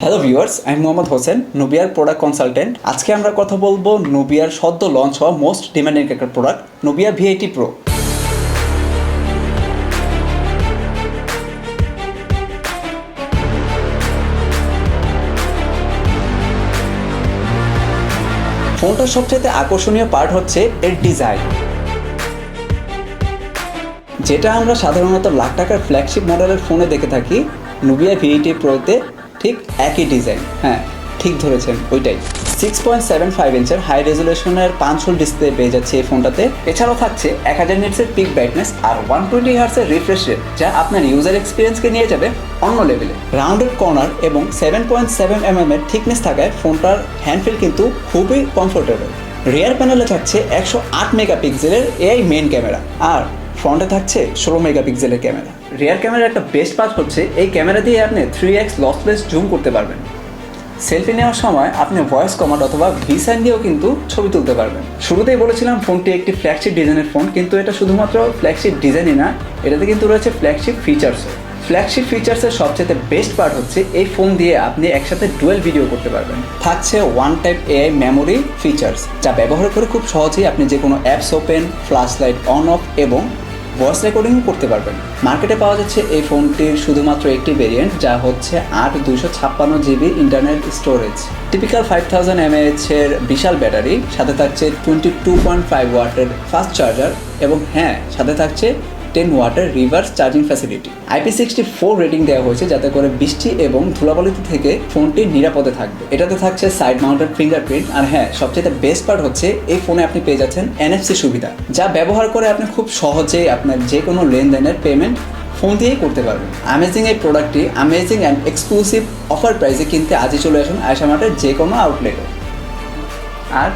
Hello viewers, আমি Mohammad Hossain, নুবিয়ার product consultant. আজকে আমরা কথা বলবো নুবিয়ার সদ্য লঞ্চ হওয়া মোস্ট ডিমান্ডিং একটা প্রোডাক্ট নুবিয়া V80 Pro। ফোনটার সবচেয়ে আকর্ষণীয় পার্ট হচ্ছে এর ডিজাইন, যেটা আমরা সাধারণত লাখ টাকার ফ্ল্যাগশিপ মডেলের ফোনে দেখে থাকি। নুবিয়া V80 Proতে ঠিক একই ডিজাইন। হ্যাঁ, ঠিক ধরেছেন, ওইটাই। 6.75 ইঞ্চের হাই রেজুলেশনের পাঁচ হোল ডিসপ্লে পেয়ে যাচ্ছে এই ফোনটাতে। এছাড়াও থাকছে 1000 নিটসের পিক ব্রাইটনেস আর 120 হার্টসের রিফ্রেশ রেট, যা আপনার ইউজার এক্সপিরিয়েন্সকে নিয়ে যাবে অন্য লেভেলে। রাউন্ডেড কর্নার এবং 7.7 mm এর থিকনেস থাকায় ফোনটার হ্যান্ডফিল কিন্তু খুবই কমফোর্টেবল। রিয়ার প্যানেলে থাকছে 108 মেগাপিক্সেলের এআই মেইন ক্যামেরা, আর ফ্রন্টে থাকছে 16 মেগাপিক্সেলের ক্যামেরা। রিয়ার ক্যামেরার একটা বেস্ট পার্ট হচ্ছে এই ক্যামেরা দিয়ে আপনি 3x লসলেস জুম করতে পারবেন। সেলফি নেওয়ার সময় আপনি ভয়েস কমান্ড অথবা ভিসাইন দিয়েও কিন্তু ছবি তুলতে পারবেন। শুরুতেই বলেছিলাম ফোনটি একটি ফ্ল্যাগশিপ ডিজাইনের ফোন, কিন্তু এটা শুধুমাত্র ফ্ল্যাগশিপ ডিজাইনই না, এটাতে কিন্তু রয়েছে ফ্ল্যাগশিপ ফিচার্সও। ফ্ল্যাগশিপ ফিচার্সের সবচেয়ে বেস্ট পার্ট হচ্ছে এই ফোন দিয়ে আপনি একসাথে ডুয়েল ভিডিও করতে পারবেন। থাকছে one type AI memory features, যা ব্যবহার করে খুব সহজেই আপনি যে কোনো apps open, flash light on of এবং ভয়েস রেকর্ডিং করতে পারবেন। মার্কেটে পাওয়া যাচ্ছে এই ফোনটির শুধুমাত্র একটি ভেরিয়েন্ট, যা হচ্ছে 8/256 GB internet storage, typical 5000 mAh এর বিশাল ব্যাটারি, সাথে থাকছে 22.5 ওয়াটের ফাস্ট চার্জার এবং হ্যাঁ, সাথে থাকছে 10 ওয়াটের reverse charging facility. IP64 rating দেওয়া হয়েছে যাতে করে বৃষ্টি এবং ধুলাবালিতে থেকে ফোনটি নিরাপদে থাকবে। এটাতে থাকছে সাইড মাউন্টেড ফিঙ্গারপ্রিন্ট, আর হ্যাঁ, সবচেয়ে বেস্ট পার্ট হচ্ছে এই ফোনে আপনি পেয়ে যাচ্ছেন NFC সুবিধা, যা ব্যবহার করে আপনি খুব সহজেই আপনার যে কোনো লেনদেনের পেমেন্ট ফোন দিয়েই করতে পারবেন। অ্যামেজিং এই প্রোডাক্টটি অ্যামেজিং অ্যান্ড এক্সক্লুসিভ অফার প্রাইসে কিনতে আজই চলে আসুন আয়েশা মার্টের যে কোনো আউটলেটে। আর